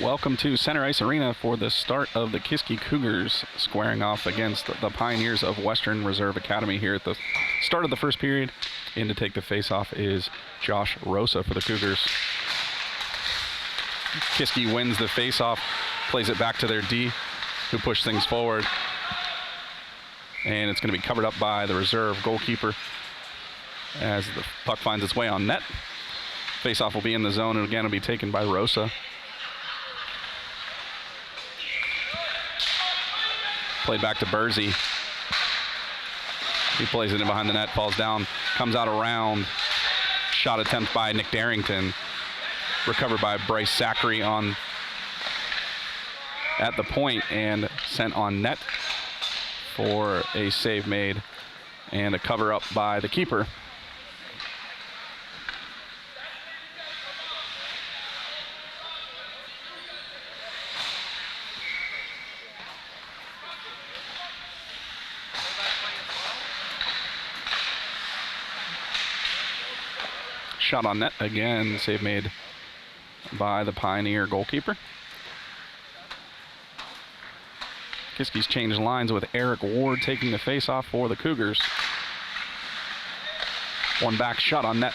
Welcome to Center Ice Arena for the start of the Kiski Cougars squaring off against the Pioneers of Western Reserve Academy here at the start of the first period. In to take the face-off is Josh Rosa for the Cougars. Kiski wins the face-off, plays it back to their D, who push things forward. And it's going to be covered up by the reserve goalkeeper as the puck finds its way on net. Face-off will be in the zone, and again will be taken by Rosa. Played back to Bursey. He plays it in behind the net, falls down, comes out around. Shot attempt by Nick Darrington. Recovered by Bryce Zachary at the point and sent on net for a save made and a cover up by the keeper. Shot on net again, save made by the Pioneer goalkeeper. Kiski's changed lines with Eric Ward taking the face-off for the Cougars. One back shot on net,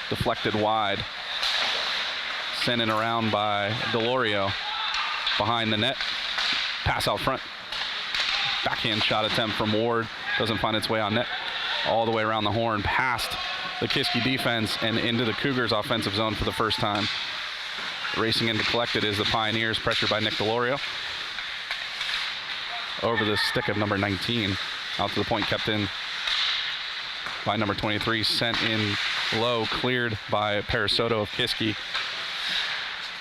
deflected wide. Sent in around by Delorio. Behind the net, pass out front. Backhand shot attempt from Ward, doesn't find its way on net. All the way around the horn, past the Kiski defense and into the Cougars offensive zone for the first time. Racing in to collect it is the Pioneers, pressured by Nick Delorio. Over the stick of number 19, out to the point, kept in by number 23, sent in low, cleared by Parasoto of Kiski.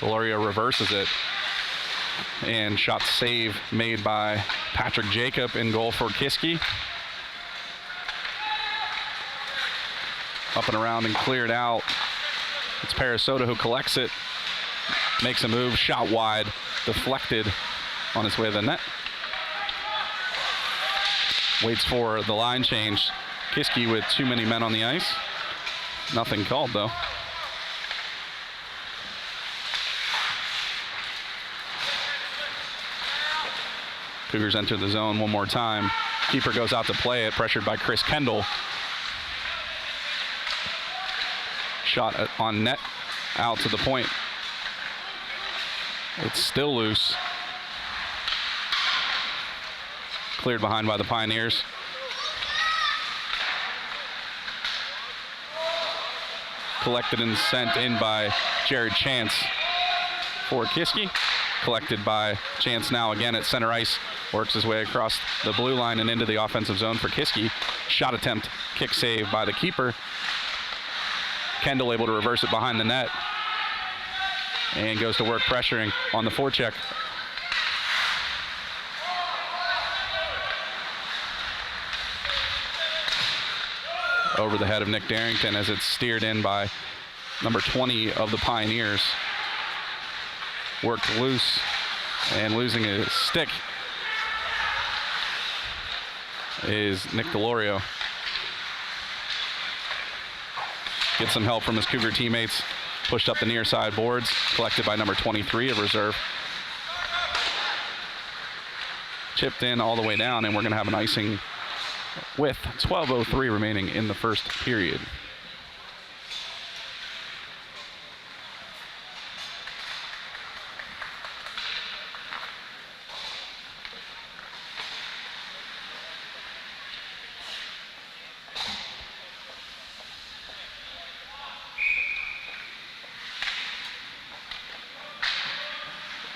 Delorio reverses it, and shot save made by Patrick Jacob in goal for Kiski. Up and around and cleared out. It's Parasoto who collects it, makes a move, shot wide, deflected on its way to the net. Waits for the line change. Kiski with too many men on the ice. Nothing called though. Cougars enter the zone one more time. Keeper goes out to play it, pressured by Chris Kendall. Shot on net, out to the point. It's still loose. Cleared behind by the Pioneers. Collected and sent in by Jared Chance for Kiski. Collected by Chance now again at center ice. Works his way across the blue line and into the offensive zone for Kiski. Shot attempt, kick save by the keeper. Kendall able to reverse it behind the net and goes to work pressuring on the forecheck. Over the head of Nick Darrington as it's steered in by number 20 of the Pioneers. Worked loose and losing his stick is Nick Delorio. Gets some help from his Cougar teammates. Pushed up the near side boards. Collected by number 23 of reserve. Chipped in all the way down, and we're going to have an icing with 12:03 remaining in the first period.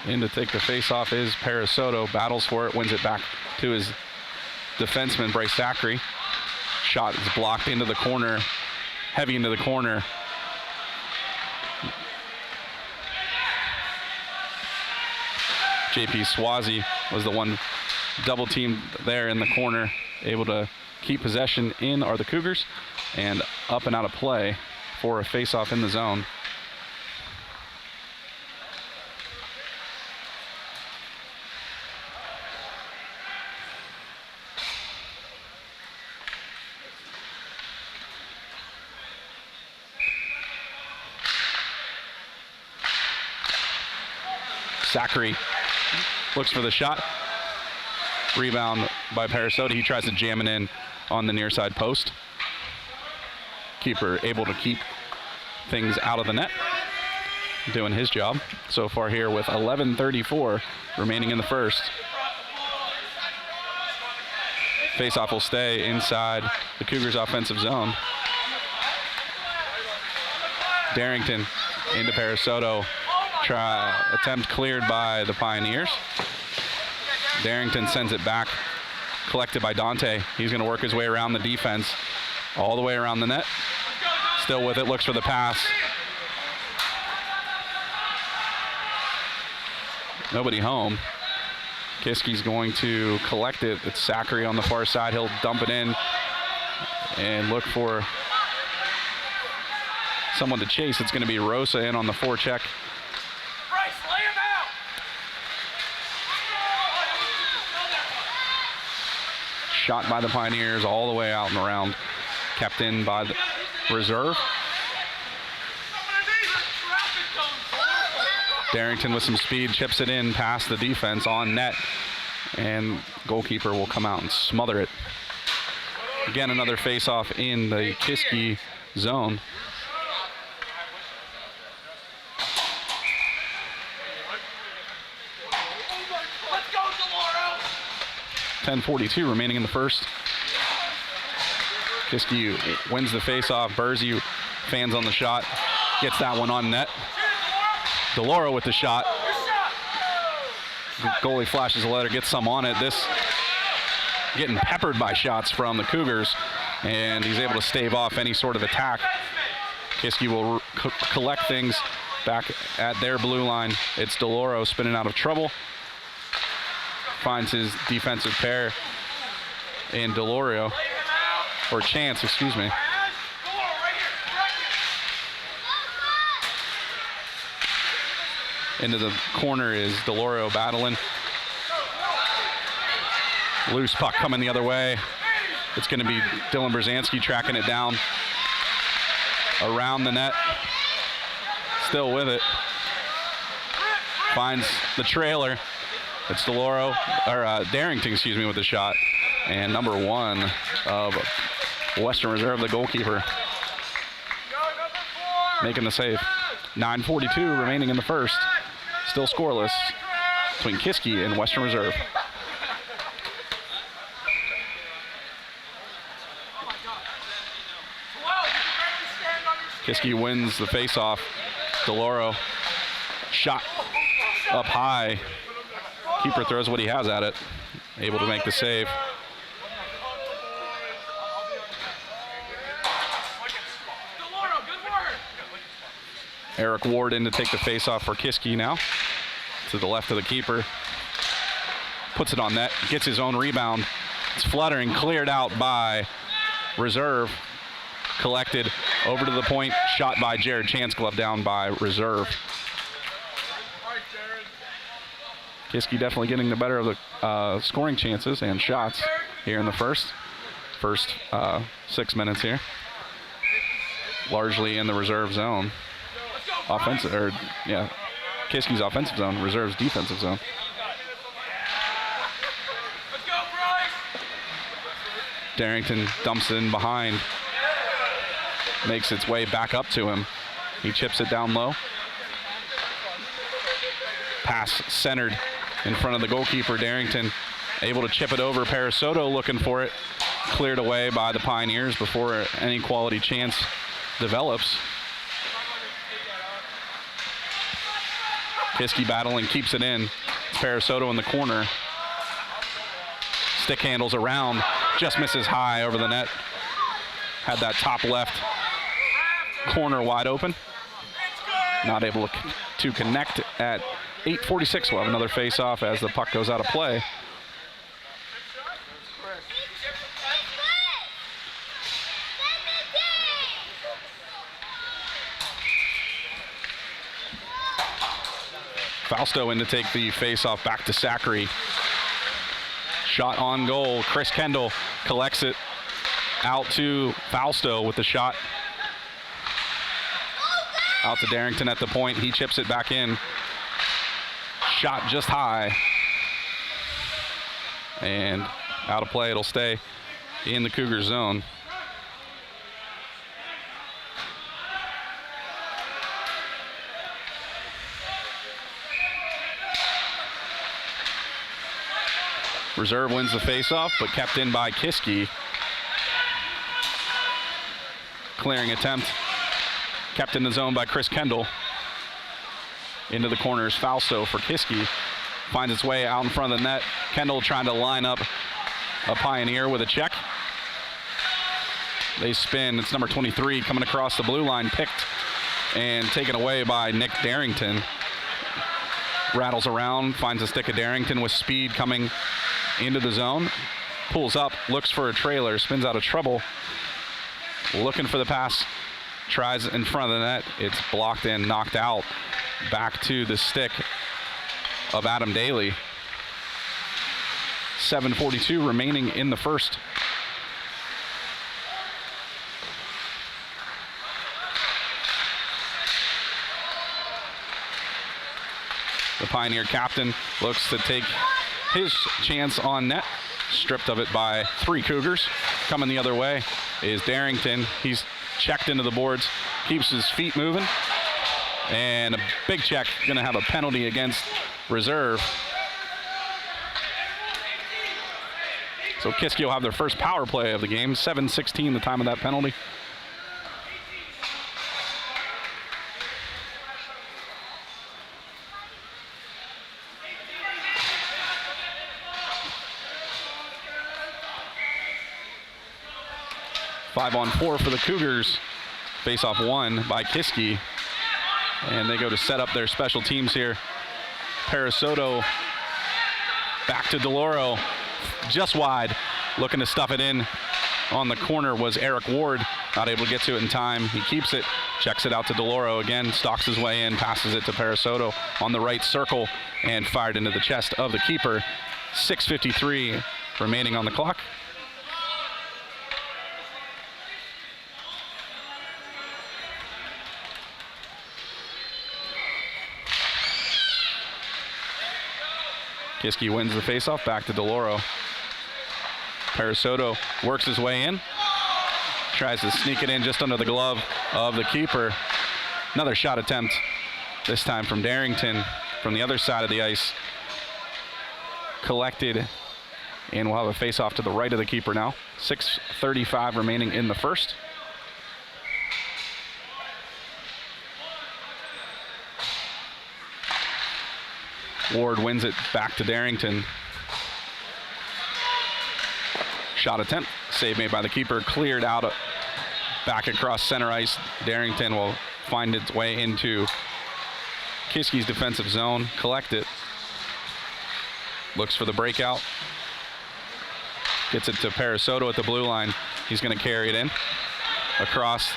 In to take the face-off is Parasoto. Battles for it, wins it back to his defenseman, Bryce Zachary. Shot is blocked into the corner, heavy into the corner. JP Swazi was the one double teamed there in the corner, able to keep possession in are the Cougars, and up and out of play for a face-off in the zone. Zachary looks for the shot. Rebound by Parasota. He tries to jam it in on the near side post. Keeper able to keep things out of the net. Doing his job so far here with 11:34 remaining in the first. Faceoff will stay inside the Cougars' offensive zone. Darrington into Parasota. Attempt cleared by the Pioneers. Darrington sends it back, collected by Dante. He's going to work his way around the defense, all the way around the net. Still with it, looks for the pass. Nobody home. Kiski's going to collect it. It's Zachary on the far side. He'll dump it in and look for someone to chase. It's going to be Rosa in on the forecheck. Shot by the Pioneers all the way out and around. Kept in by the reserve. Darrington with some speed chips it in past the defense on net. And goalkeeper will come out and smother it. Again, another face-off in the Kiski zone. Let's go, Deloro! 10:42 remaining in the first. Kiski wins the face-off. Burzy fans on the shot. Gets that one on net. Deloro with the shot. The goalie flashes a letter, gets some on it. This getting peppered by shots from the Cougars, and he's able to stave off any sort of attack. Kiski will collect things back at their blue line. It's Deloro spinning out of trouble. Finds his defensive pair in Delorio, or Chance, excuse me. Into the corner is Delorio battling. Loose puck coming the other way. It's going to be Dylan Brzezinski tracking it down around the net. Still with it. Finds the trailer. It's Deloro, or Darrington, excuse me, with the shot. And number 1 of Western Reserve, the goalkeeper, making the save. 9:42 remaining in the first. Still scoreless between Kiski and Western Reserve. Kiski wins the faceoff. Deloro shot up high. Keeper throws what he has at it. Able to make the save. Eric Ward in to take the face-off for Kiski now. To the left of the keeper. Puts it on net. Gets his own rebound. It's fluttering. Cleared out by Reserve. Collected over to the point. Shot by Jared Chance. Glove down by Reserve. Kiski definitely getting the better of the scoring chances and shots here in the first 6 minutes here. Largely in the reserve zone. Kiski's offensive zone, Reserve's defensive zone. Darrington dumps it in behind. Makes its way back up to him. He chips it down low. Pass centered in front of the goalkeeper. Darrington able to chip it over. Parasota looking for it. Cleared away by the Pioneers before any quality chance develops. Kiski battling, keeps it in. It's Parasota in the corner. Stick handles around, just misses high over the net. Had that top left corner wide open. Not able to connect at 8:46. We'll have another face-off as the puck goes out of play. Fausto in to take the face-off back to Zachary. Shot on goal. Chris Kendall collects it out to Fausto with the shot. Out to Darrington at the point. He chips it back in. shot just high. And out of play, it'll stay in the Cougar zone. Reserve wins the faceoff, but kept in by Kiski. Clearing attempt, kept in the zone by Chris Kendall. Into the corners, Fausto for Kiski. Finds its way out in front of the net. Kendall trying to line up a Pioneer with a check. They spin, it's number 23 coming across the blue line, picked and taken away by Nick Darrington. Rattles around, finds a stick of Darrington with speed coming into the zone. Pulls up, looks for a trailer, spins out of trouble. Looking for the pass, tries in front of the net. It's blocked and knocked out. Back to the stick of Adam Daly. 7:42 remaining in the first. The Pioneer captain looks to take his chance on net. Stripped of it by 3 Cougars. Coming the other way is Darrington. He's checked into the boards, keeps his feet moving. And a big check, going to have a penalty against Reserve. So Kiski will have their first power play of the game. 7:16 the time of that penalty. Five on 4 for the Cougars. Face-off won by Kiski. And they go to set up their special teams here. Parasoto back to DeLauro. Just wide. Looking to stuff it in. On the corner was Eric Ward. Not able to get to it in time. He keeps it. Checks it out to DeLauro again. Stalks his way in. Passes it to Parasoto on the right circle. And fired into the chest of the keeper. 6:53 remaining on the clock. Kiski wins the faceoff, back to DeLauro. Parasoto works his way in. Tries to sneak it in just under the glove of the keeper. Another shot attempt, this time from Darrington from the other side of the ice. Collected, and we'll have a faceoff to the right of the keeper now. 6:35 remaining in the first. Ward wins it back to Darrington. Shot attempt, save made by the keeper, cleared out back across center ice. Darrington will find its way into Kiski's defensive zone, collect it. Looks for the breakout. Gets it to Parasoto at the blue line. He's going to carry it in across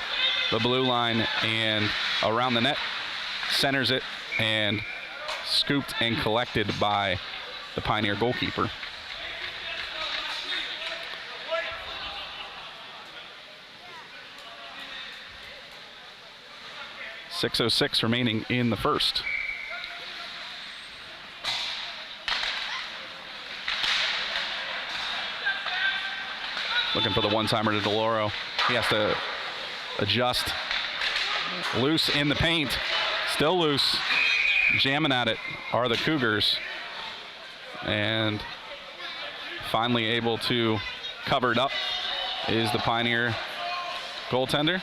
the blue line and around the net. Centers it and scooped and collected by the Pioneer goalkeeper. .606 remaining in the first. Looking for the one-timer to DeLauro. He has to adjust. Loose in the paint. Still loose. Jamming at it are the Cougars. And finally able to cover it up is the Pioneer goaltender.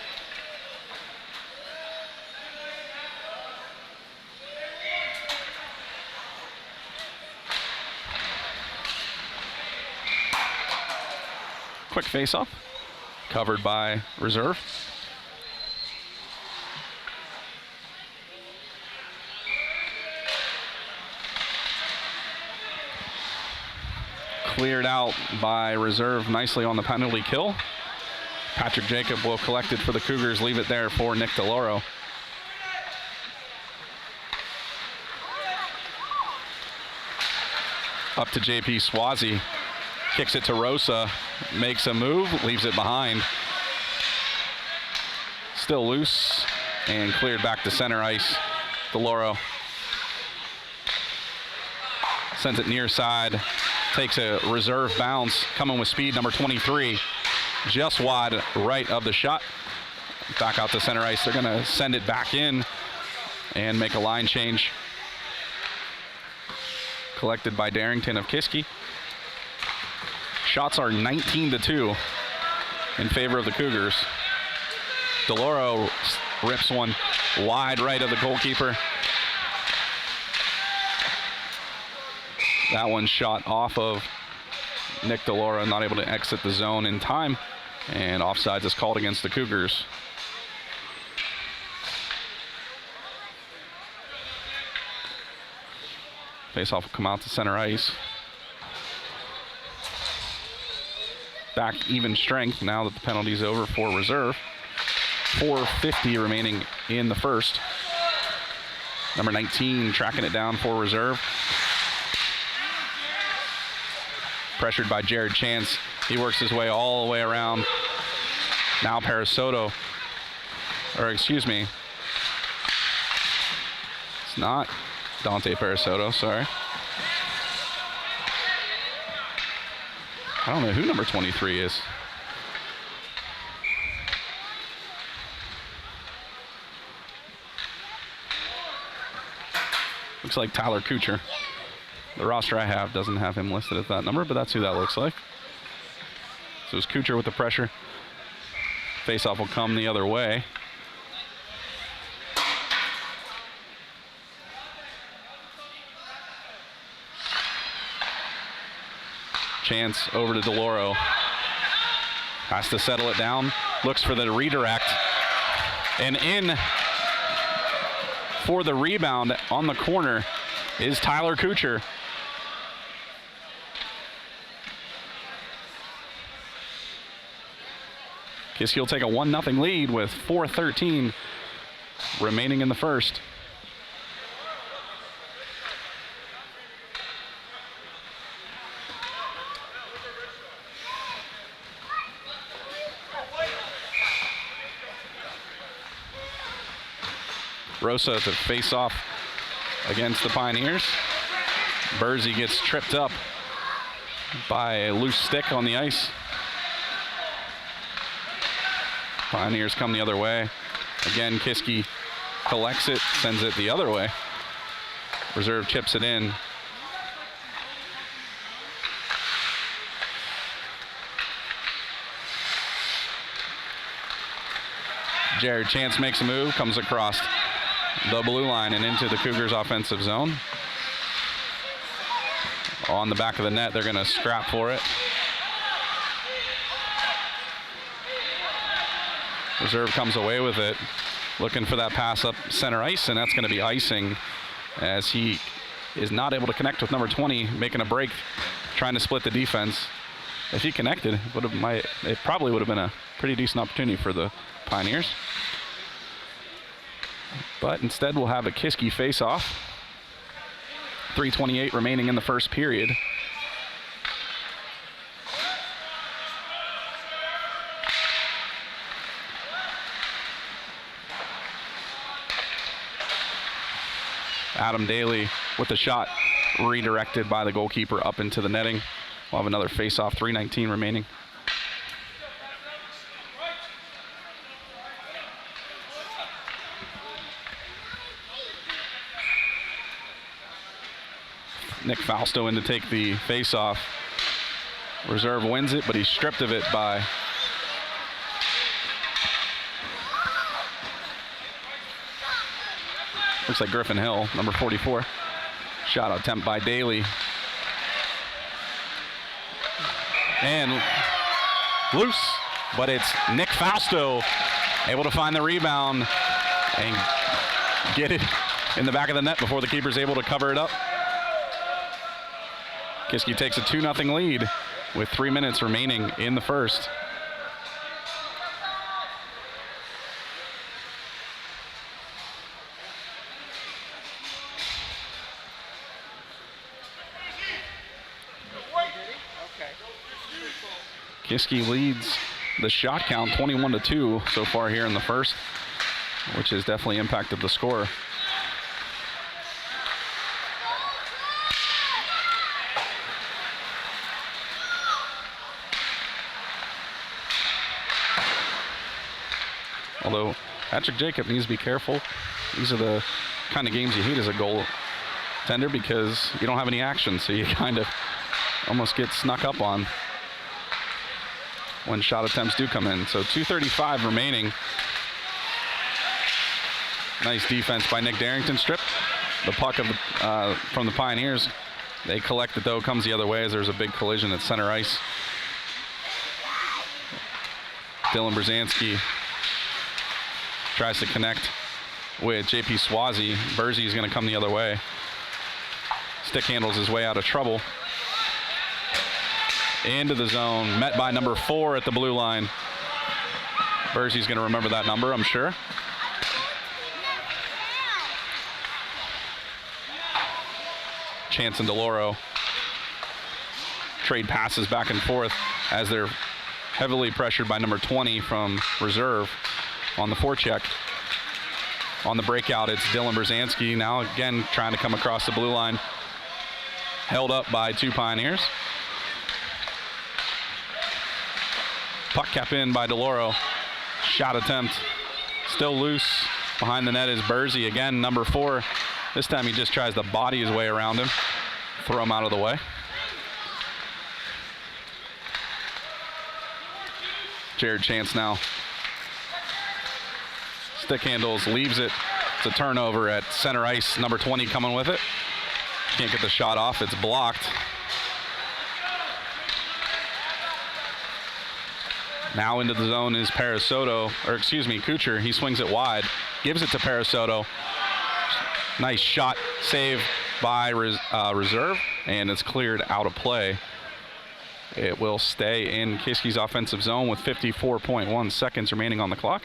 Quick face-off, covered by Reserve. Cleared out by Reserve nicely on the penalty kill. Patrick Jacob will collect it for the Cougars, leave it there for Nick DeLauro. Up to JP Swazi. Kicks it to Rosa, makes a move, leaves it behind. Still loose and cleared back to center ice. DeLauro. Sends it near side. Takes a reserve bounce. Coming with speed, number 23. Just wide right of the shot. Back out to center ice. They're going to send it back in and make a line change. Collected by Darrington of Kiski. Shots are 19-2 in favor of the Cougars. DeLauro rips one wide right of the goalkeeper. That one shot off of Nick DeLauro, not able to exit the zone in time, and offsides is called against the Cougars. Faceoff will come out to center ice. Back even strength now that the penalty's over for reserve. 4:50 remaining in the first. Number 19 tracking it down for reserve. Pressured by Jared Chance. He works his way all the way around. Now Parasoto, or excuse me, it's not Dante Parasoto, sorry. I don't know who number 23 is. Looks like Tyler Kuchar. The roster I have doesn't have him listed at that number, but that's who that looks like. So it's Kuchar with the pressure. Faceoff will come the other way. Chance over to DeLauro. Has to settle it down. Looks for the redirect. And in for the rebound on the corner is Tyler Kuchar. Kiski will take a 1-0 lead with 4:13 remaining in the first. Rosa to face off against the Pioneers. Bursey gets tripped up by a loose stick on the ice. Pioneers come the other way. Again, Kiski collects it, sends it the other way. Reserve chips it in. Jared Chance makes a move, comes across the blue line and into the Cougars' offensive zone. On the back of the net, they're going to scrap for it. Reserve comes away with it, looking for that pass up center ice, and that's going to be icing as he is not able to connect with number 20, making a break, trying to split the defense. If he connected, it probably would have been a pretty decent opportunity for the Pioneers. But instead, we'll have a Kiski face-off. 3:28 remaining in the first period. Adam Daly with the shot redirected by the goalkeeper up into the netting. We'll have another face-off, 3:19 remaining. Nick Fausto in to take the face-off. Reserve wins it, but he's stripped of it by looks like Griffin Hill, number 44. Shot attempt by Daly. And loose, but it's Nick Fausto able to find the rebound and get it in the back of the net before the keeper's able to cover it up. Kiski takes a 2-0 lead with 3 minutes remaining in the first. Kiski leads the shot count 21-2 so far here in the first, which has definitely impacted the score. Although Patrick Jacob needs to be careful. These are the kind of games you hate as a goaltender because you don't have any action, so you kind of almost get snuck up on when shot attempts do come in. So 2:35 remaining. Nice defense by Nick Darrington. Strip the puck from the Pioneers. They collect it, though. Comes the other way as there's a big collision at center ice. Dylan Brzezinski tries to connect with JP Swazi. Burzy is going to come the other way. Stick handles his way out of trouble. Into the zone, met by number 4 at the blue line. Burzy's going to remember that number, I'm sure. Chance and DeLauro trade passes back and forth as they're heavily pressured by number 20 from reserve on the forecheck. On the breakout, it's Dylan Brzezinski now again trying to come across the blue line. Held up by 2 Pioneers. Puck kept in by DeLauro. Shot attempt still loose. Behind the net is Burzy again, number 4. This time he just tries to body his way around him, throw him out of the way. Jared Chance now. Stick handles, leaves it. It's a turnover at center ice. Number 20 coming with it. Can't get the shot off, it's blocked. Now into the zone is Kucher. He swings it wide, gives it to Parasoto. Nice shot, save by reserve, and it's cleared out of play. It will stay in Kiski's offensive zone with 54.1 seconds remaining on the clock.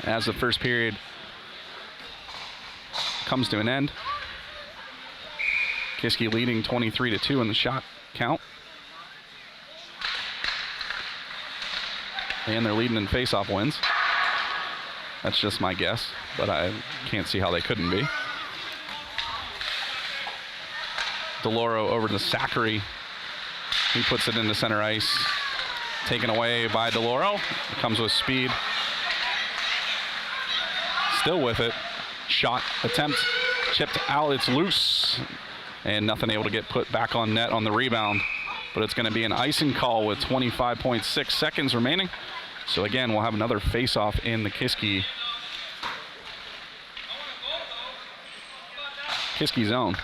As the first period comes to an end, Kiski leading 23-2 in the shot count. And they're leading in faceoff wins. That's just my guess, but I can't see how they couldn't be. DeLauro over to Zachary. He puts it into center ice. Taken away by DeLauro. Comes with speed. Still with it. Shot attempt. Chipped out. It's loose. And nothing able to get put back on net on the rebound. But it's going to be an icing call with 25.6 seconds remaining. So again, we'll have another face-off in the Kiski zone.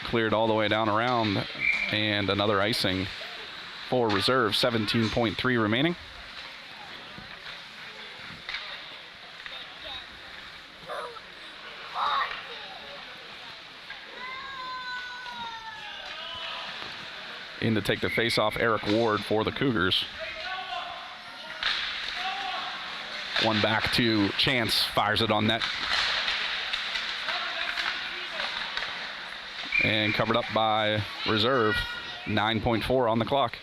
Cleared all the way down around, and another icing for reserve. 17.3 remaining. In to take the face-off, Eric Ward for the Cougars. One back to Chance, fires it on net. And covered up by reserve. 9.4 on the clock.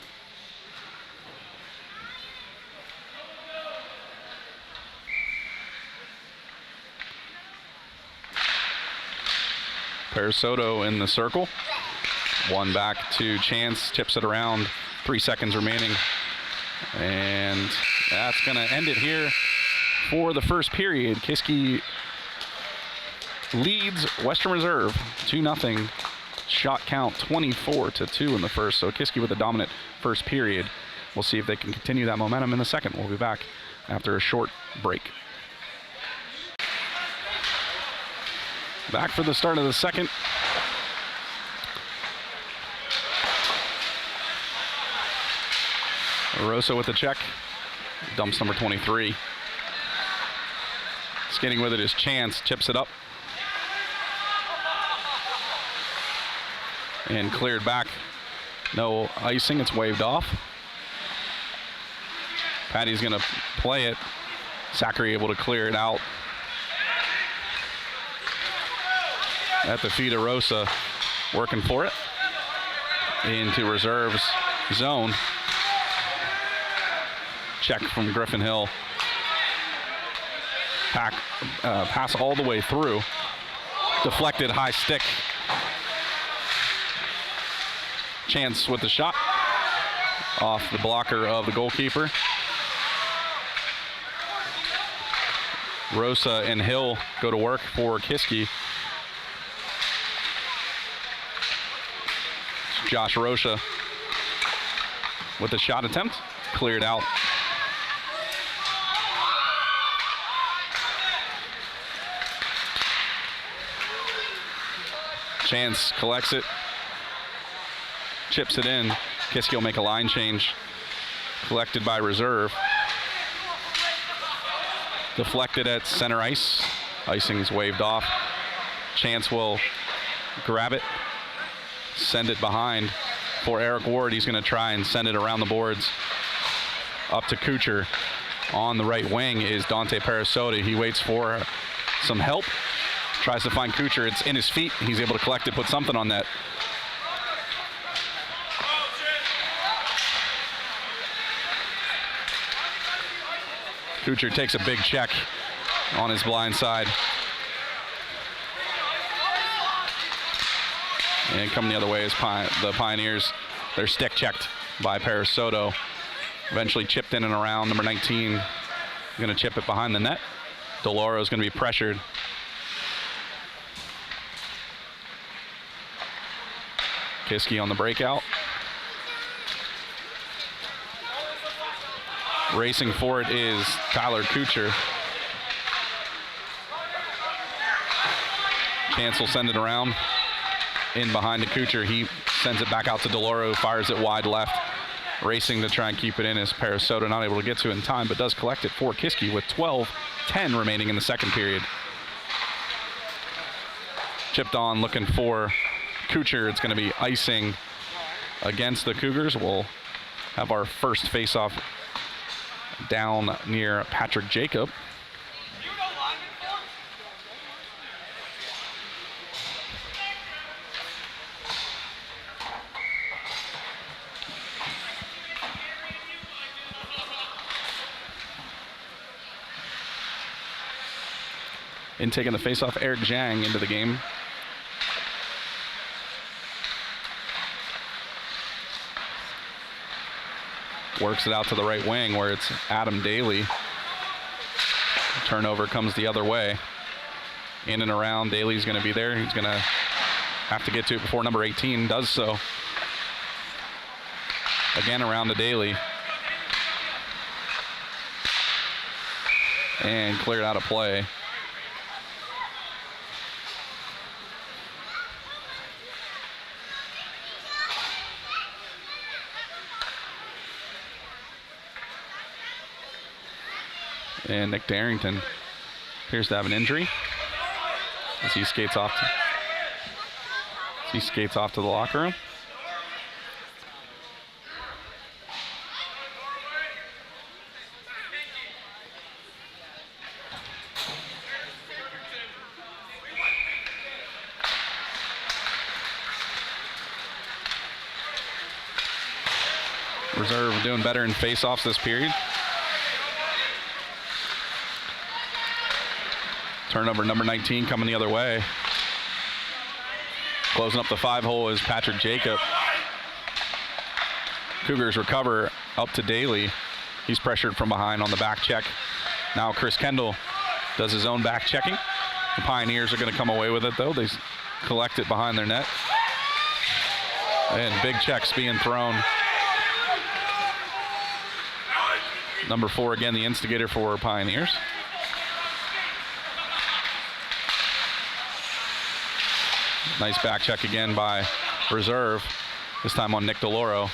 Parasoto in the circle. One back to Chance, tips it around. 3 seconds remaining. And that's going to end it here for the first period. Kiski leads Western Reserve 2-0. Shot count 24-2 in the first. So Kiski with a dominant first period. We'll see if they can continue that momentum in the second. We'll be back after a short break. Back for the start of the second. Rosa with the check. Dumps number 23. Skating with it is Chance. Chips it up. And cleared back. No icing. It's waved off. Patty's going to play it. Zachary able to clear it out. At the feet of Rosa. Working for it. Into reserves. zone. Check from Griffin Hill. Pass all the way through. Deflected, high stick. Chance with the shot. Off the blocker of the goalkeeper. Rosa and Hill go to work for Kiski. Josh Rocha with the shot attempt. Cleared out. Chance collects it. Chips it in. Kiski will make a line change. Collected by reserve. Deflected at center ice. Icing's waved off. Chance will grab it. Send it behind for Eric Ward. He's going to try and send it around the boards. Up to Kucher. On the right wing is Dante Parasoda. He waits for some help. Tries to find Kucher. It's in his feet. He's able to collect it, put something on net. Kucher takes a big check on his blind side. And coming the other way is the Pioneers. They're stick checked by Parasoto. Eventually chipped in and around. Number 19 going to chip it behind the net. DeLauro is going to be pressured. Kiski on the breakout. Racing for it is Tyler Kucher. Chance will send it around. In behind the Kucher. He sends it back out to DeLauro, fires it wide left. Racing to try and keep it in is Parasoto, not able to get to it in time, but does collect it for Kiski with 12:10 remaining in the second period. Chipped on, looking for Kucher. It's going to be icing against the Cougars. We'll have our first face-off down near Patrick Jacob. In taking the face-off, Eric Zhang into the game. Works it out to the right wing where it's Adam Daly. Turnover comes the other way. In and around, Daly's going to be there. He's going to have to get to it before number 18 does so. Again around to Daly. And cleared out of play. And Nick Darrington appears to have an injury as he skates off to the locker room. Reserve doing better in face-offs this period. Turnover, number 19 coming the other way. Closing up the 5-hole is Patrick Jacob. Cougars recover up to Daly. He's pressured from behind on the back check. Now Chris Kendall does his own back checking. The Pioneers are going to come away with it though. They collect it behind their net. And big checks being thrown. Number 4 again, the instigator for Pioneers. Nice back check again by Reserve, this time on Nick DeLauro.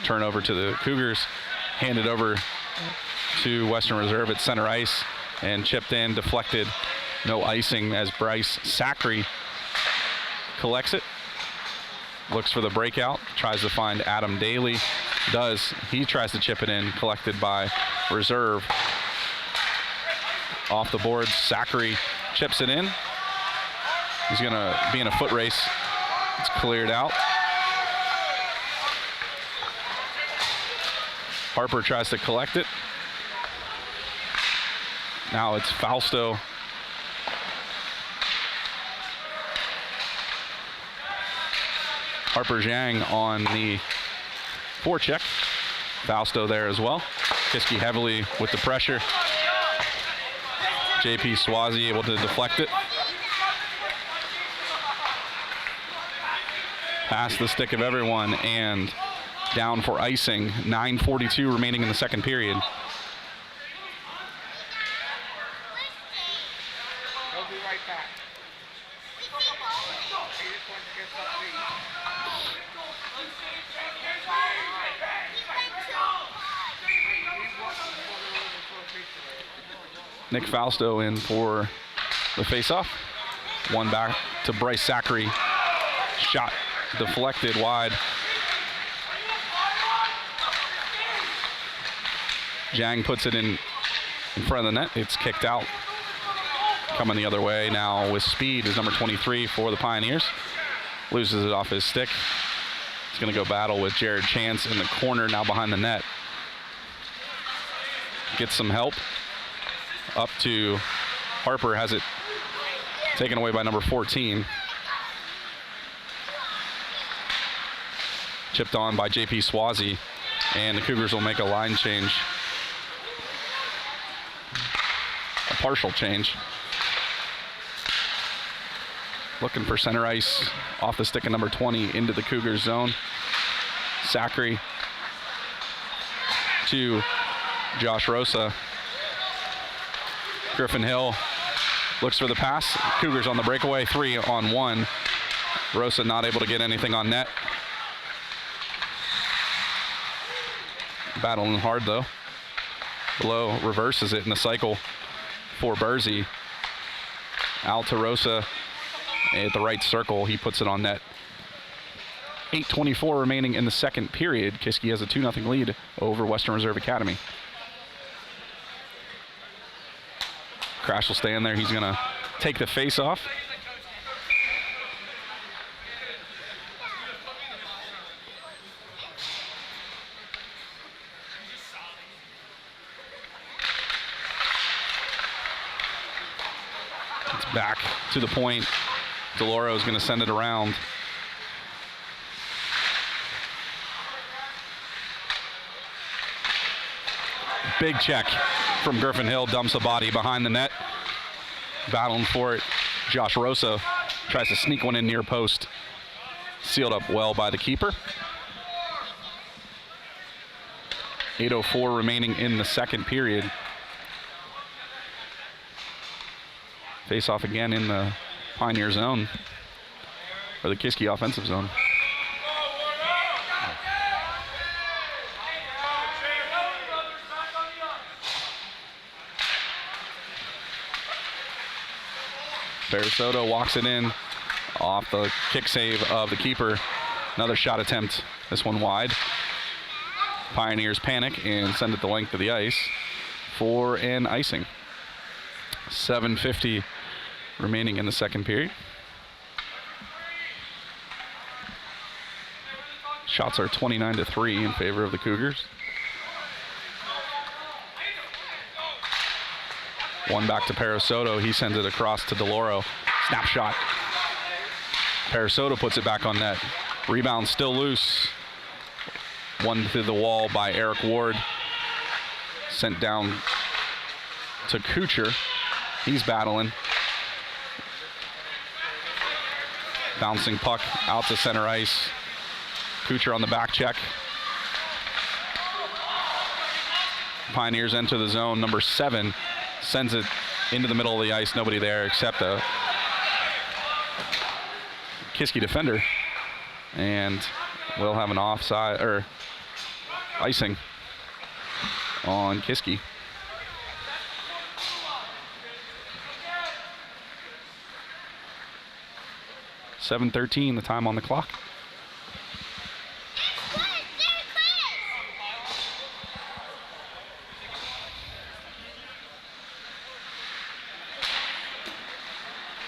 Turnover to the Cougars, handed over to Western Reserve at center ice, and chipped in, deflected, no icing as Bryce Sackery collects it. Looks for the breakout, tries to find Adam Daly. Does. He tries to chip it in, collected by Reserve. Off the boards, Sackery chips it in. He's going to be in a foot race. It's cleared out. Harper tries to collect it. Now it's Fausto. Harper Zhang on the forecheck. Fausto there as well. Kiski heavily with the pressure. JP Swazi able to deflect it. Past the stick of everyone and down for icing. 9:42 remaining in the second period. We'll be right back. Nick Fausto in for the face-off. One back to Bryce Zachary. Shot deflected wide. Zhang puts it in front of the net. It's kicked out. Coming the other way now with speed is number 23 for the Pioneers. Loses it off his stick. He's going to go battle with Jared Chance in the corner now behind the net. Gets some help. Up to Harper, has it taken away by number 14. Chipped on by JP Swazi, and the Cougars will make a line change. A partial change. Looking for center ice off the stick of number 20 into the Cougars zone. Zachary to Josh Rosa. Griffin Hill looks for the pass. Cougars on the breakaway, 3-on-1. Rosa not able to get anything on net. Battling hard though. Below reverses it in the cycle for Bursey. Out to Rosa at the right circle. He puts it on net. 8:24 remaining in the second period. Kiski has a 2-0 lead over Western Reserve Academy. Crash will stay in there. He's going to take the face off. It's back to the point. DeLauro is going to send it around. Big check from Griffin Hill, dumps a body behind the net. Battling for it. Josh Rosa tries to sneak one in near post. Sealed up well by the keeper. 8:04 remaining in the second period. Face off again in the Pioneer zone, or the Kiski offensive zone. Parisoto walks it in off the kick save of the keeper. Another shot attempt, this one wide. Pioneers panic and send it the length of the ice for an icing. 7:50 remaining in the second period. Shots are 29-3 in favor of the Cougars. One back to Parisoto. He sends it across to DeLauro. Snapshot. Parisoto puts it back on net. Rebound still loose. One through the wall by Eric Ward. Sent down to Kucher. He's battling. Bouncing puck out to center ice. Kucher on the back check. Pioneers enter the zone. Number 7 sends it into the middle of the ice. Nobody there except a Kiski defender. And we'll have an offside, or icing on Kiski. .7:13, the time on the clock.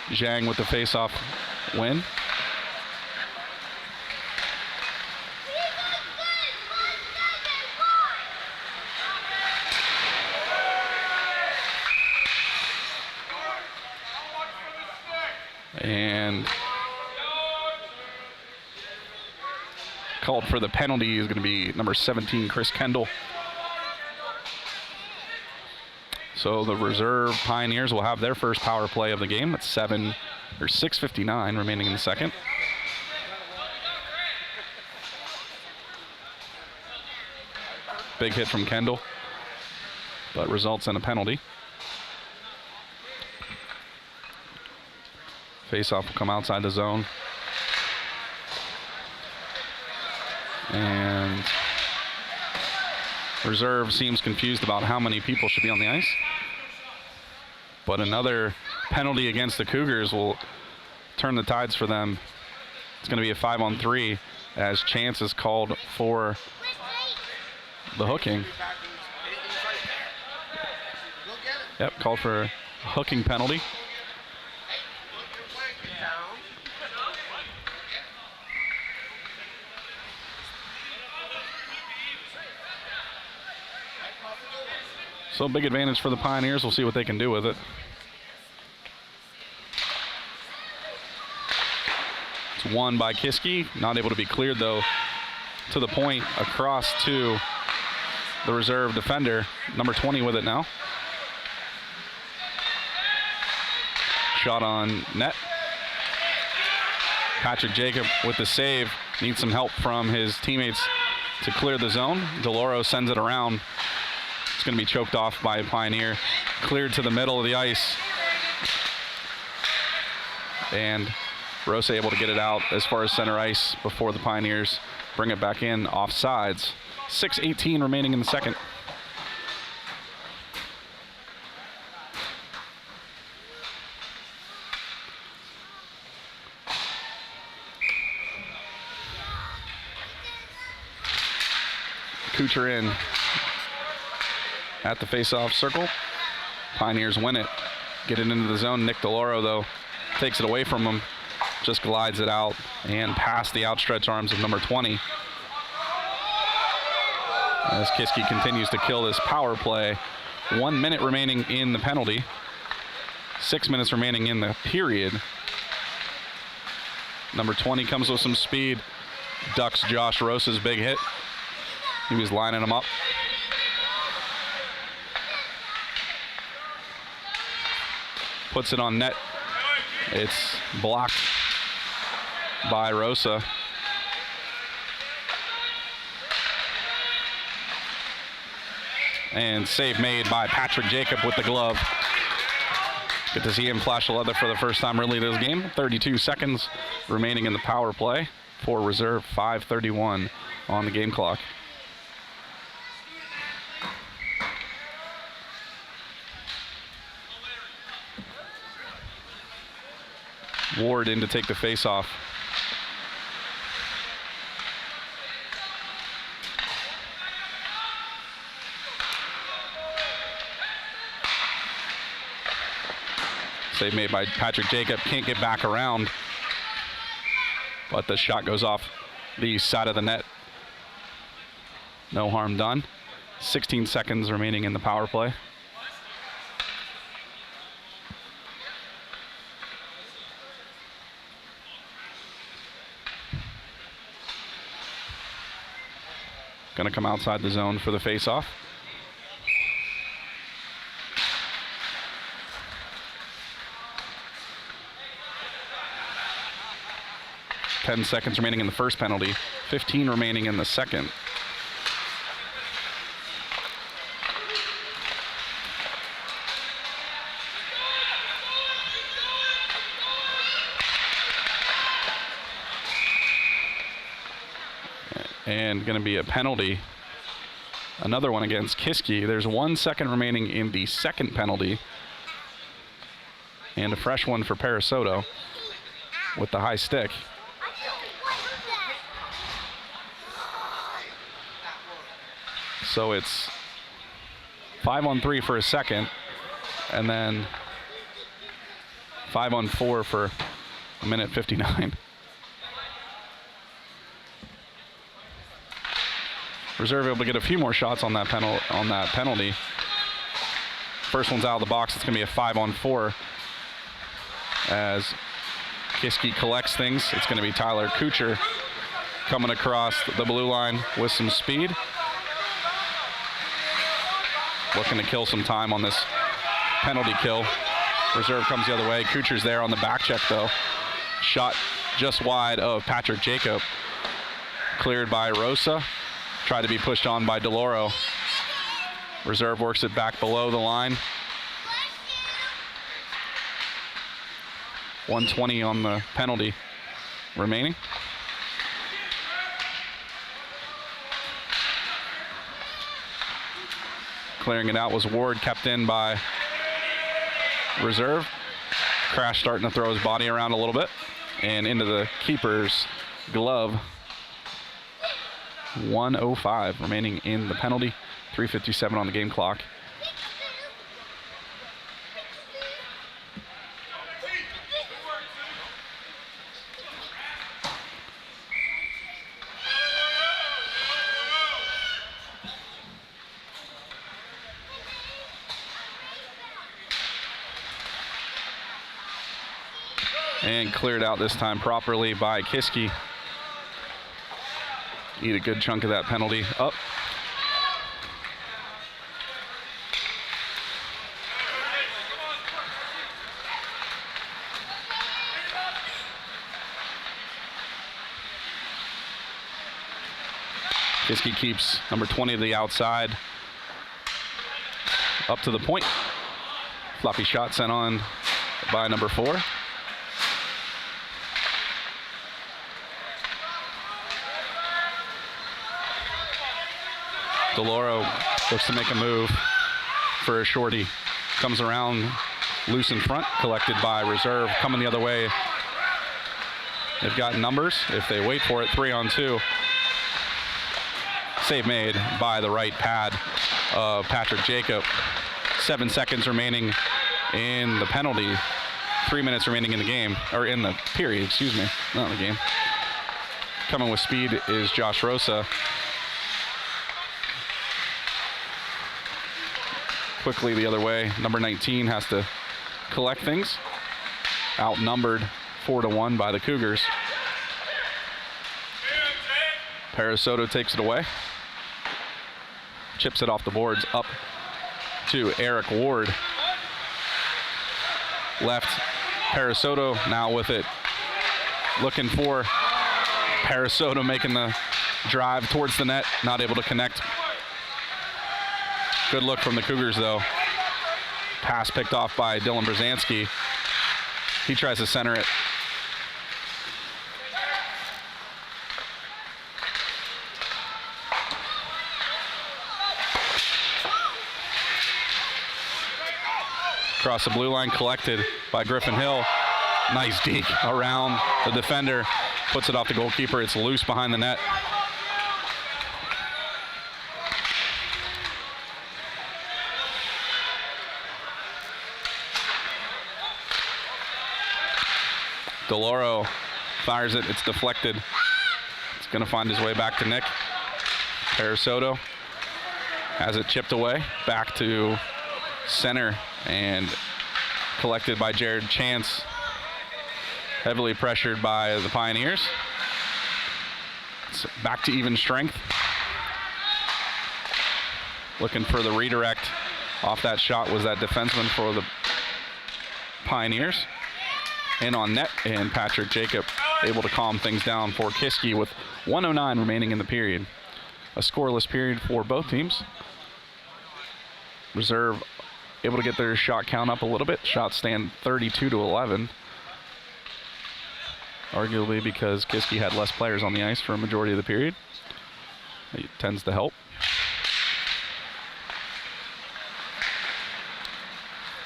Zhang with the face-off win. And called for the penalty is going to be number 17, Chris Kendall. So the reserve Pioneers will have their first power play of the game at 6:59 remaining in the second. Big hit from Kendall, but results in a penalty. Face-off will come outside the zone. And reserve seems confused about how many people should be on the ice. But another penalty against the Cougars will turn the tides for them. It's going to be a 5-on-3 as Chance is called for the hooking. Yep, called for a hooking penalty. So big advantage for the Pioneers. We'll see what they can do with it. It's won by Kiski. Not able to be cleared, though, to the point across to the reserve defender. Number 20 with it now. Shot on net. Patrick Jacob with the save. Needs some help from his teammates to clear the zone. DeLauro sends it around. It's going to be choked off by a Pioneer. Cleared to the middle of the ice. And Rosa able to get it out as far as center ice before the Pioneers bring it back in offsides. 6:18 remaining in the second. Kucher in at the face-off circle. Pioneers win it. Get it into the zone. Nick DeLauro, though, takes it away from him. Just glides it out and past the outstretched arms of number 20. As Kiski continues to kill this power play. 1 minute remaining in the penalty. 6 minutes remaining in the period. Number 20 comes with some speed. Ducks Josh Rosa's big hit. He was lining him up. Puts it on net. It's blocked by Rosa. And save made by Patrick Jacob with the glove. Good to see him flash the leather for the first time really this game. 32 seconds remaining in the power play for reserve. 5:31 on the game clock. Ward in to take the face-off. Save made by Patrick Jacob. Can't get back around. But the shot goes off the side of the net. No harm done. 16 seconds remaining in the power play. Going to come outside the zone for the face-off. Ten seconds remaining in the first penalty. 15 remaining in the second. And going to be a penalty. Another one against Kiski. There's 1 second remaining in the second penalty. And a fresh one for Parasoto with the high stick. So it's 5-on-3 for a second. And then 5-on-4 for a minute 59. Reserve able to get a few more shots on that penalty. First one's out of the box. It's going to be a 5-on-4 as Kiski collects things. It's going to be Tyler Kucher coming across the blue line with some speed. Looking to kill some time on this penalty kill. Reserve comes the other way. Kucher's there on the back check, though. Shot just wide of Patrick Jacob. Cleared by Rosa. Tried to be pushed on by DeLauro. Reserve works it back below the line. 120 on the penalty remaining. Clearing it out was Ward, kept in by Reserve. Crash starting to throw his body around a little bit and into the keeper's glove. 1:05 remaining in the penalty. 3:57 on the game clock. And cleared out this time properly by Kiski. Eat a good chunk of that penalty up. Kiski keeps number 20 to the outside. Up to the point. Floppy shot sent on by number 4. DeLauro looks to make a move for a shorty. Comes around loose in front, collected by Reserve. Coming the other way. They've got numbers if they wait for it. 3-on-2. Save made by the right pad of Patrick Jacob. 7 seconds remaining in the penalty. 3 minutes remaining in the game, or in the period, excuse me, not in the game. Coming with speed is Josh Rosa. Quickly the other way. Number 19 has to collect things. Outnumbered 4-1 by the Cougars. Parasoto takes it away. Chips it off the boards up to Eric Ward. Left Parasoto now with it. Looking for Parasoto making the drive towards the net. Not able to connect. Good look from the Cougars, though. Pass picked off by Dylan Brzezinski. He tries to center it. Across the blue line, collected by Griffin Hill. Nice deke around the defender. Puts it off the goalkeeper. It's loose behind the net. DeLauro fires it. It's deflected. It's going to find his way back to Nick. Parasoto has it chipped away. Back to center and collected by Jared Chance. Heavily pressured by the Pioneers. It's back to even strength. Looking for the redirect. Off that shot was that defenseman for the Pioneers. In on net, and Patrick Jacob able to calm things down for Kiski with 1:09 remaining in the period. A scoreless period for both teams. Reserve able to get their shot count up a little bit. Shots stand 32-11. Arguably because Kiski had less players on the ice for a majority of the period. It tends to help.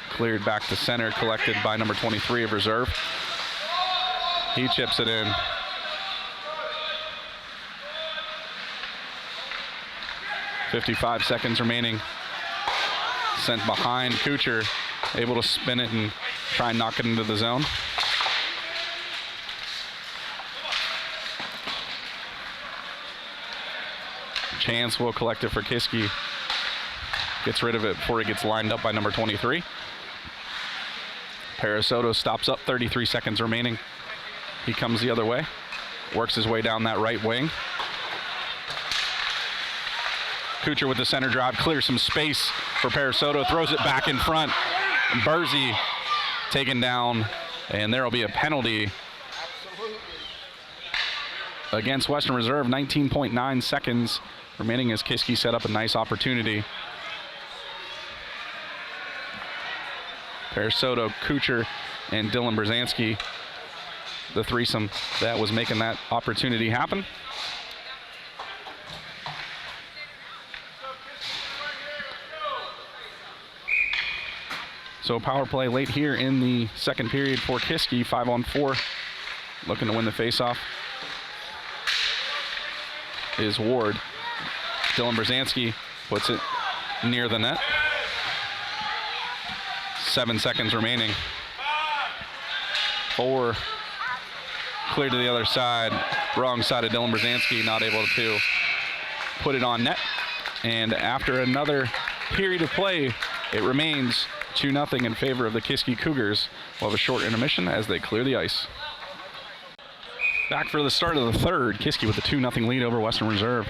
Cleared back to center, collected by number 23 of Reserve. He chips it in. .55 seconds remaining. Sent behind Kucher, able to spin it and try and knock it into the zone. Chance will collect it for Kiski. Gets rid of it before he gets lined up by number 23. Parasoto stops up, 33 seconds remaining. He comes the other way, works his way down that right wing. Kuchar with the center drive, clears some space for Parasoto, throws it back in front. Bursey taken down, and there will be a penalty against Western Reserve. 19.9 seconds remaining as Kiski set up a nice opportunity. Parasoto, Kuchar, and Dylan Brzezinski, the threesome that was making that opportunity happen. So power play late here in the second period for Kiski, 5-on-4, looking to win the faceoff is Ward. Dylan Brzezinski puts it near the net. 7 seconds remaining. 4, clear to the other side. Wrong side of Dylan Brzezinski, not able to put it on net. And after another period of play, it remains 2-0 in favor of the Kiski Cougars. We'll have a short intermission as they clear the ice. Back for the start of the third. Kiski with a 2-0 lead over Western Reserve.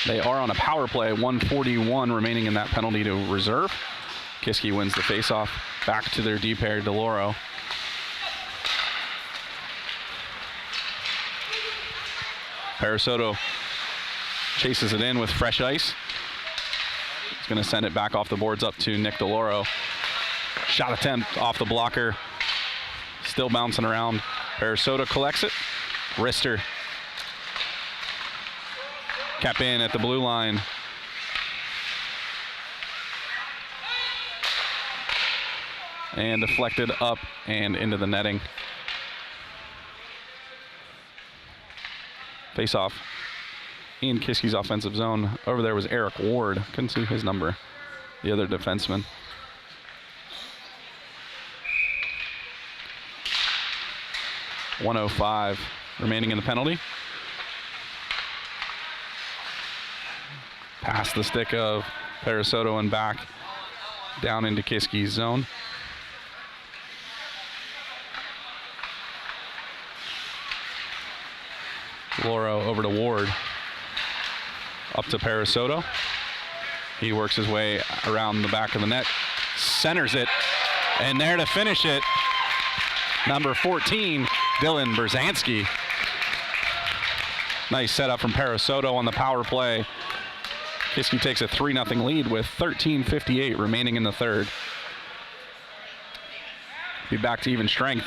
They are on a power play, 1:41 remaining in that penalty to reserve. Kiski wins the faceoff back to their D pair, DeLauro. Parasoto chases it in with fresh ice. He's going to send it back off the boards up to Nick DeLauro. Shot attempt off the blocker. Still bouncing around. Parasoto collects it. Wrister kept in at the blue line. And deflected up and into the netting. Face off in Kiski's offensive zone. Over there was Eric Ward. Couldn't see his number, the other defenseman. .105 remaining in the penalty. Past the stick of Parasoto and back down into Kiski's zone. Loro over to Ward. Up to Parasoto. He works his way around the back of the net. Centers it. And there to finish it, number 14, Dylan Brzezinski. Nice setup from Parasoto on the power play. Kiski takes a 3-0 lead with 13:58 remaining in the third. Be back to even strength.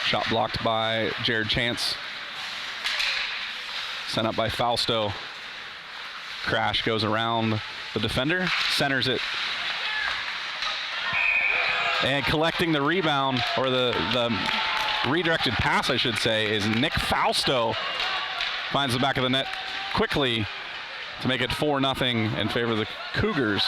Shot blocked by Jared Chance. Sent up by Fausto. Crash goes around the defender, centers it. And collecting the rebound, or the redirected pass, I should say, is Nick Fausto. Finds the back of the net quickly to make it 4-0 in favor of the Cougars.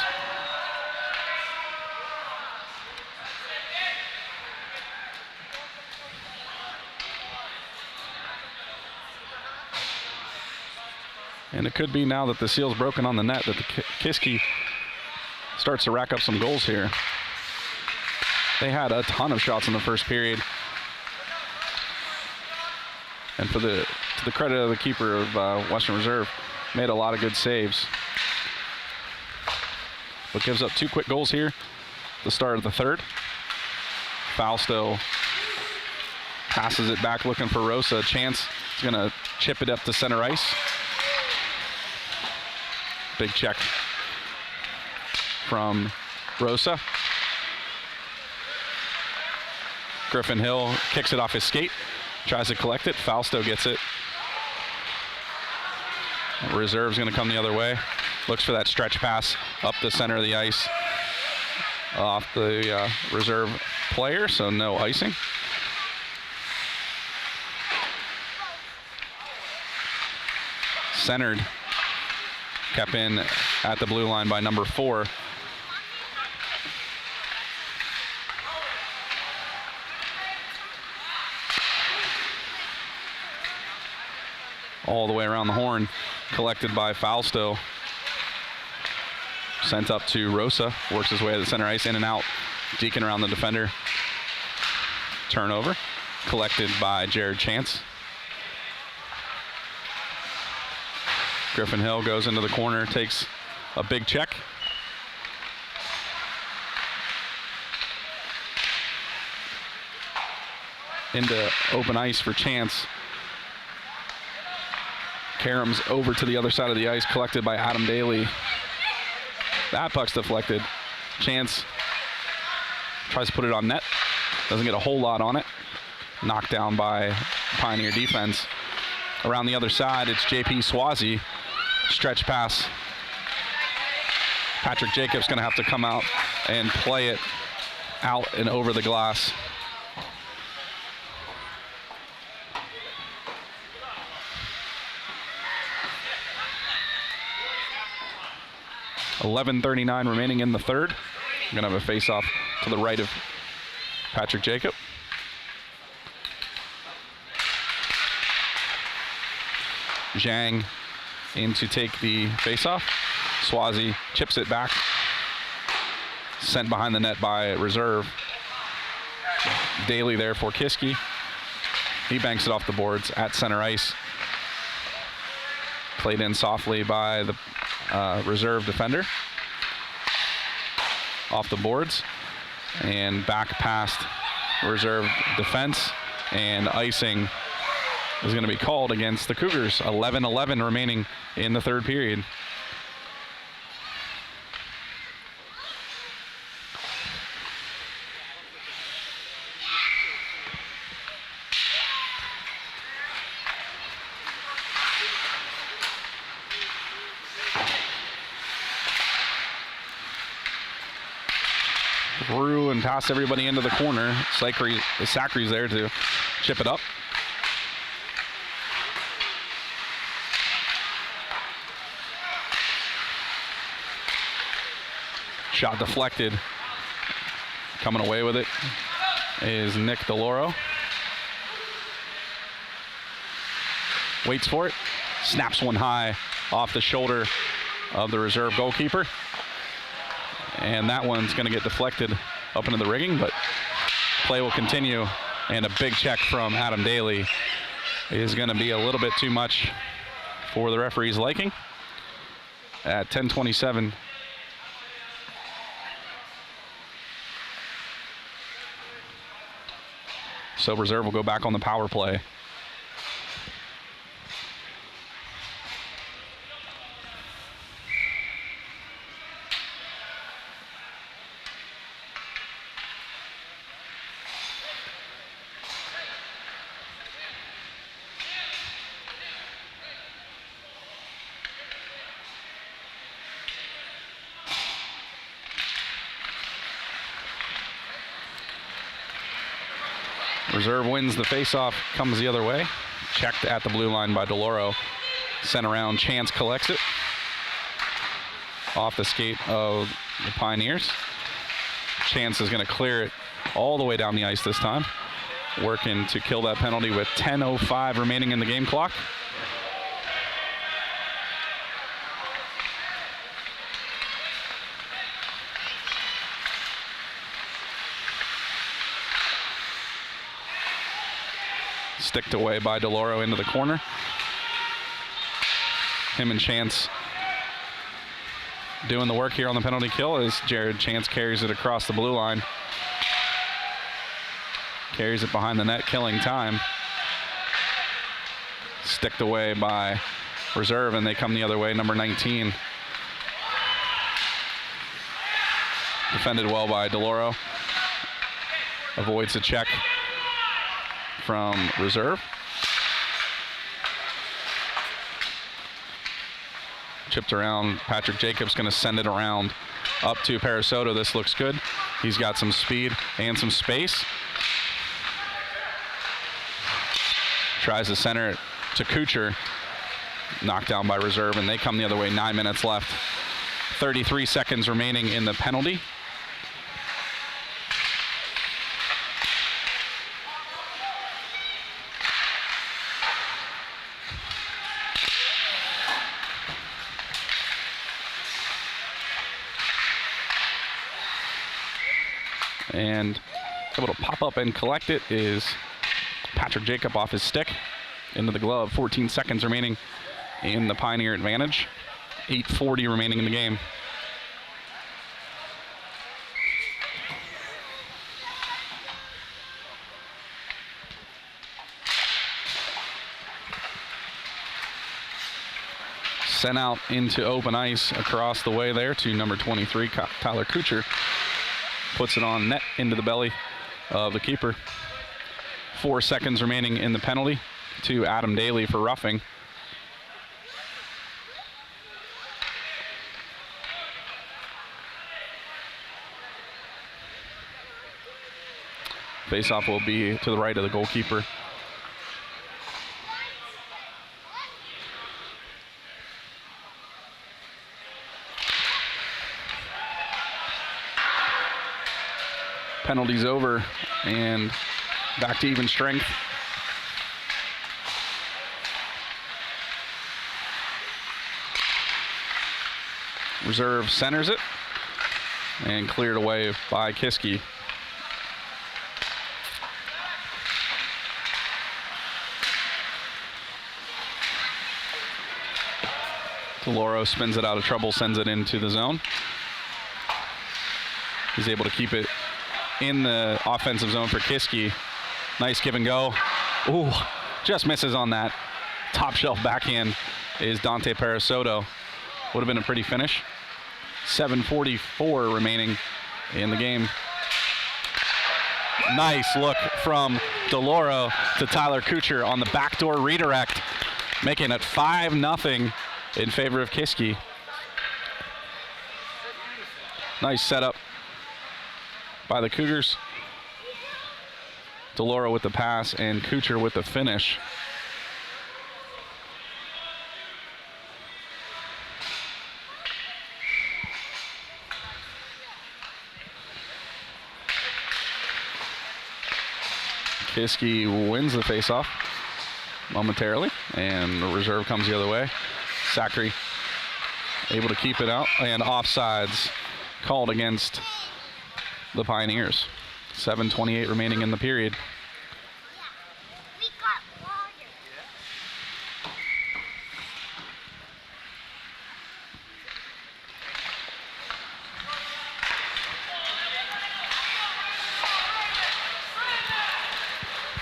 And it could be now that the seal's broken on the net that the Kiski starts to rack up some goals here. They had a ton of shots in the first period. And to the credit of the keeper of Western Reserve, made a lot of good saves. But gives up 2 quick goals here. The start of the third. Fausto passes it back looking for Rosa. Chance is going to chip it up to center ice. Big check from Rosa. Griffin Hill kicks it off his skate, tries to collect it. Fausto gets it. Reserve's going to come the other way. Looks for that stretch pass up the center of the ice off the reserve player, so no icing. Centered. Kept in at the blue line by number 4. all the way around the horn, collected by Fausto. Sent up to Rosa, works his way to the center ice, in and out, deking around the defender. Turnover, collected by Jared Chance. Griffin Hill goes into the corner, takes a big check. Into open ice for Chance. Karams over to the other side of the ice, collected by Adam Daly. That puck's deflected. Chance tries to put it on net. Doesn't get a whole lot on it. Knocked down by Pioneer defense. Around the other side, it's JP Swazi. Stretch pass. Patrick Jacobs going to have to come out and play it out and over the glass. .11:39 remaining in the third. We're going to have a face-off to the right of Patrick Jacob. Zhang in to take the face-off. Swazi chips it back. Sent behind the net by reserve. Daly there for Kiski. He banks it off the boards at center ice. Played in softly by the reserve defender. Off the boards and back past reserve defense, and icing is going to be called against the Cougars. 11:11 remaining in the third period. Through and past everybody into the corner. Sacri's there to chip it up. Shot deflected. Coming away with it is Nick DeLoro. Waits for it. Snaps one high off the shoulder of the reserve goalkeeper. And that one's going to get deflected up into the rigging, but play will continue. And a big check from Adam Daly is going to be a little bit too much for the referee's liking. At 10:27. So reserve will go back on the power play. Reserve wins the faceoff, comes the other way. Checked at the blue line by DeLoro. Sent around, Chance collects it. Off the skate of the Pioneers. Chance is going to clear it all the way down the ice this time. Working to kill that penalty with 10:05 remaining in the game clock. Sticked away by DeLoro into the corner. Him and Chance doing the work here on the penalty kill as Jared Chance carries it across the blue line. Carries it behind the net, killing time. Sticked away by reserve, and they come the other way, number 19. Defended well by DeLoro. Avoids a check from reserve. Chipped around. Patrick Jacobs going to send it around up to Parasoto. This looks good. He's got some speed and some space. Tries to center it to Kucher. Knocked down by reserve, and they come the other way. 9 minutes left. 33 seconds remaining in the penalty. And able to pop up and collect it is Patrick Jacob off his stick into the glove. 14 seconds remaining in the Pioneer advantage. 8:40 remaining in the game. Sent out into open ice across the way there to number 23, Tyler Kuchar. Puts it on net into the belly of the keeper. 4 seconds remaining in the penalty to Adam Daly for roughing. Faceoff will be to the right of the goalkeeper. Penalties over and back to even strength. Reserve centers it and cleared away by Kiski. DeLauro spins it out of trouble, sends it into the zone. He's able to keep it in the offensive zone for Kiski. Nice give and go. Ooh, just misses on that. Top shelf backhand is Dante Parasoto. Would have been a pretty finish. 7:44 remaining in the game. Nice look from DeLauro to Tyler Kuchar on the backdoor redirect, making it 5-0 in favor of Kiski. Nice setup by the Cougars. DeLauro with the pass and Kuchar with the finish. Kiski wins the faceoff momentarily, and the reserve comes the other way. Zachary able to keep it out, and offsides called against the Pioneers. 7:28 remaining in the period.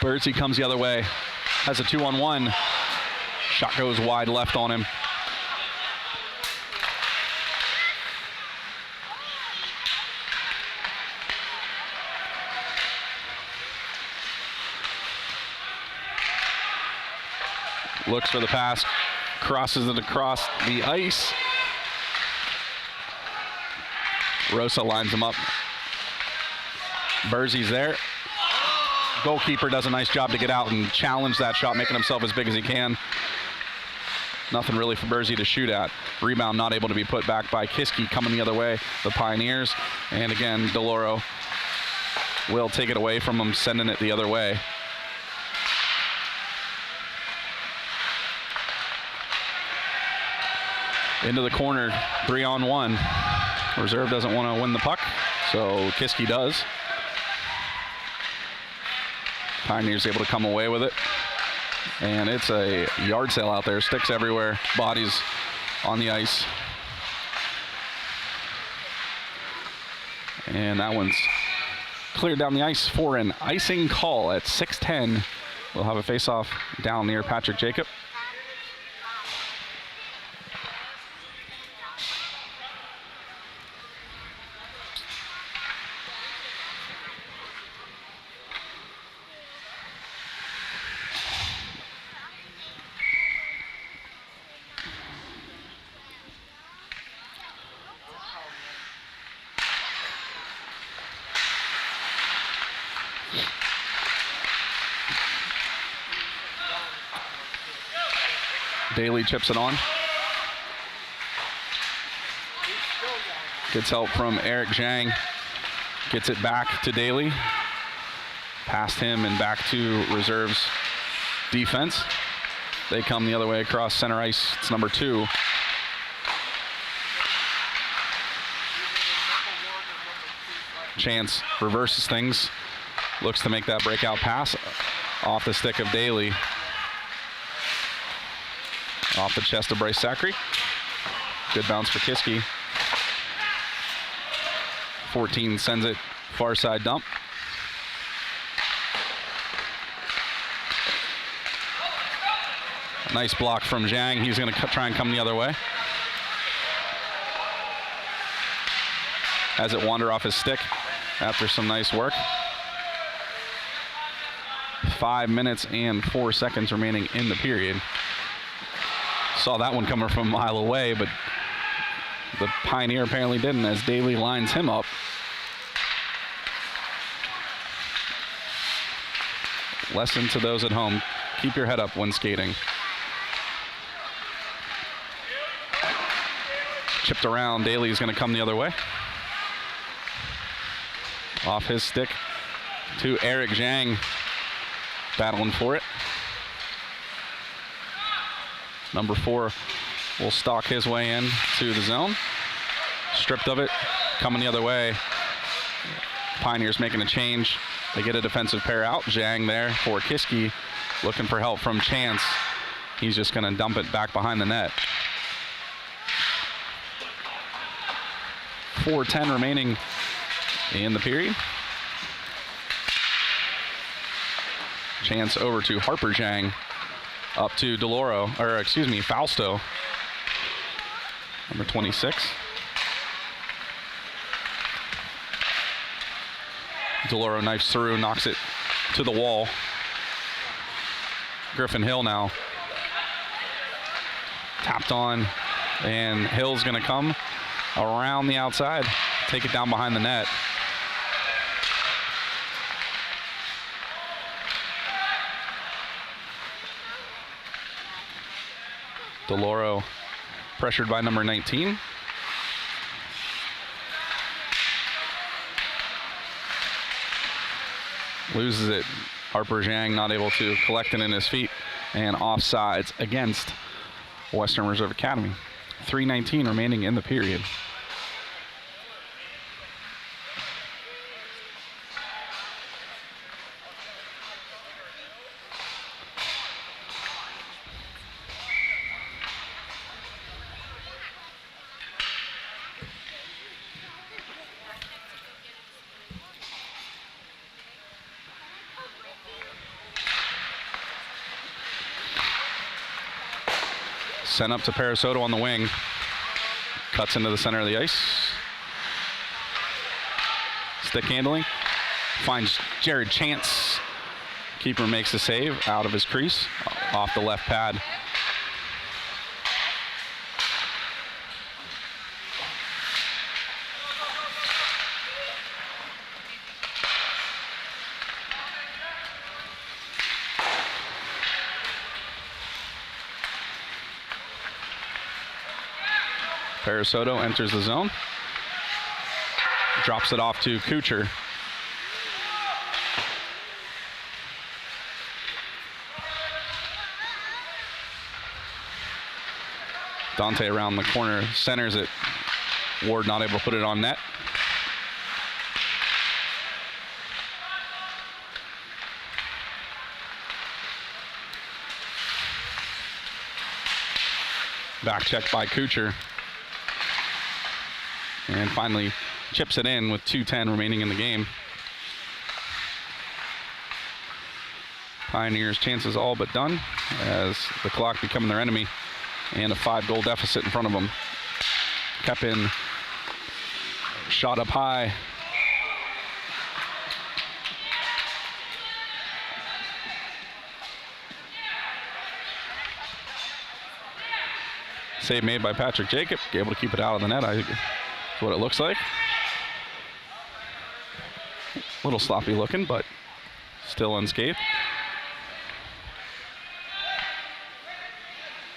Birdsey comes the other way, has a 2-on-1. Shot goes wide left on him. Looks for the pass, crosses it across the ice. Rosa lines him up. Birdsey's there. Goalkeeper does a nice job to get out and challenge that shot, making himself as big as he can. Nothing really for Birdsey to shoot at. Rebound not able to be put back by Kiski, coming the other way, the Pioneers. And again, DeLauro will take it away from him, sending it the other way. Into the corner, 3-on-1. Reserve doesn't want to win the puck, so Kiski does. Pioneers able to come away with it. And it's a yard sale out there. Sticks everywhere, bodies on the ice. And that one's cleared down the ice for an icing call at 6:10. We'll have a face-off down near Patrick Jacob. Daly chips it on. Gets help from Eric Zhang. Gets it back to Daly. Past him and back to reserves defense. They come the other way across center ice. It's number 2. Chance reverses things, looks to make that breakout pass off the stick of Daly. Off the chest of Bryce Zachary. Good bounce for Kiski. 14 sends it far side dump. Nice block from Zhang. He's going to try and come the other way. Has it wander off his stick after some nice work. 5 minutes and 4 seconds remaining in the period. Saw that one coming from a mile away, but the Pioneer apparently didn't, as Daly lines him up. Lesson to those at home: keep your head up when skating. Chipped around, Daly is going to come the other way. Off his stick to Eric Zhang, battling for it. Number 4 will stalk his way in to the zone. Stripped of it, coming the other way. Pioneers making a change. They get a defensive pair out. Zhang there for Kiski, looking for help from Chance. He's just going to dump it back behind the net. 4:10 remaining in the period. Chance over to Harper Zhang. Up to Fausto. Number 26. DeLauro knifes through, knocks it to the wall. Griffin Hill now. Tapped on, and Hill's gonna come around the outside, take it down behind the net. DeLauro pressured by number 19. Loses it. Harper Zhang not able to collect it in his feet, and offsides against Western Reserve Academy. 3:19 remaining in the period. Sent up to Parasoto on the wing. Cuts into the center of the ice. Stick handling. Finds Jared Chance. Keeper makes the save out of his crease. Off the left pad. Parasoto enters the zone. Drops it off to Kucher. Dante around the corner, centers it. Ward not able to put it on net. Back check by Kucher. And finally chips it in with 2:10 remaining in the game. Pioneers' chances all but done as the clock becoming their enemy and a 5-goal deficit in front of them. Kepin shot up high. Save made by Patrick Jacob, able to keep it out of the net. That's what it looks like. A little sloppy looking, but still unscathed.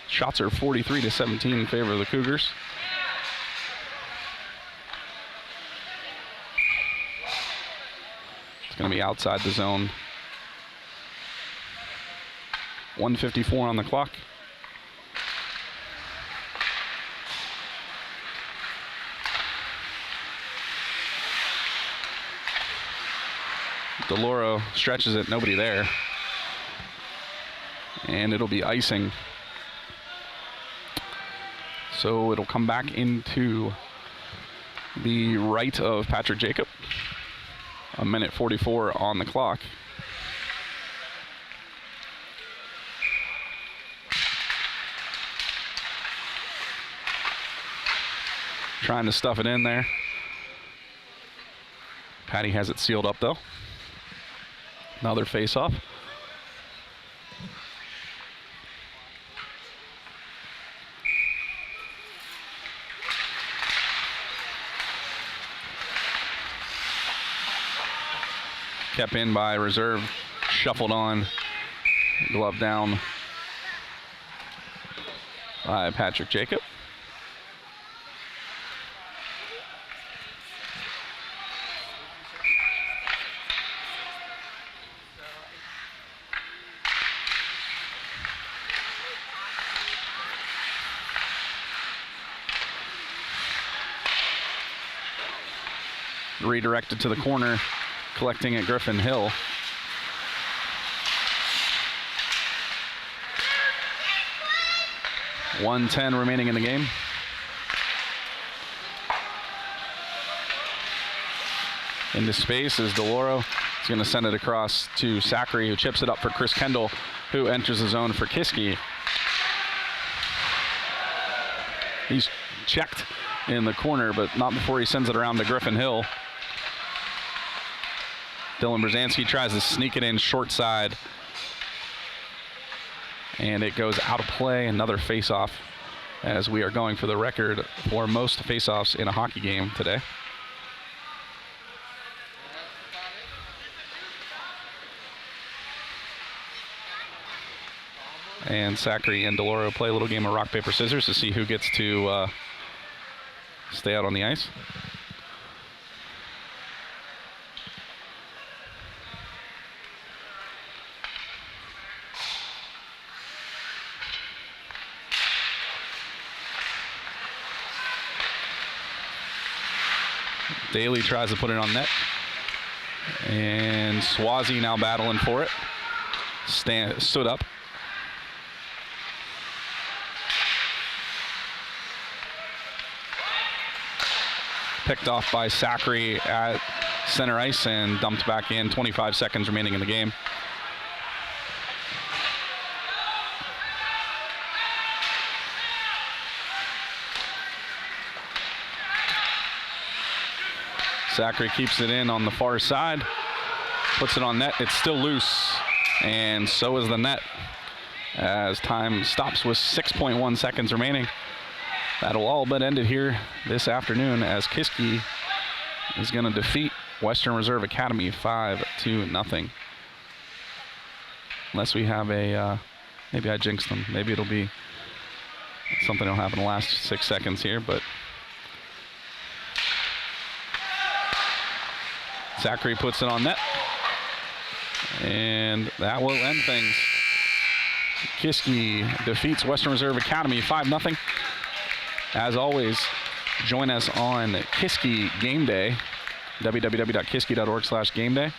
Shots are 43-17 in favor of the Cougars. It's going to be outside the zone. 1:54 on the clock. DeLauro stretches it, nobody there. And it'll be icing. So it'll come back into the right of Patrick Jacob. 1:44 on the clock. Trying to stuff it in there. Patty has it sealed up though. Another face-off. Kept in by reserve, shuffled on, glove down by Patrick Jacob. Redirected to the corner, collecting at Griffin Hill. .110 remaining in the game. Into space is DeLauro. He's going to send it across to Zachary, who chips it up for Chris Kendall, who enters the zone for Kiski. He's checked in the corner, but not before he sends it around to Griffin Hill. Dylan Brzezinski tries to sneak it in short side. And it goes out of play. Another face-off, as we are going for the record for most face-offs in a hockey game today. And Zachary and DeLauro play a little game of rock, paper, scissors to see who gets to stay out on the ice. Daly tries to put it on net. And Swazi now battling for it. Stood up. Picked off by Zachary at center ice and dumped back in. 25 seconds remaining in the game. Zachary keeps it in on the far side, puts it on net. It's still loose, and so is the net as time stops with 6.1 seconds remaining. That'll all but end it here this afternoon as Kiski is going to defeat Western Reserve Academy 5-0. Unless we have a, maybe I jinxed them. Maybe it'll be something that'll happen in the last 6 seconds here, but Zachary puts it on net, and that will end things. Kiski defeats Western Reserve Academy 5-0. As always, join us on Kiski Game Day, www.kiski.org/gameday.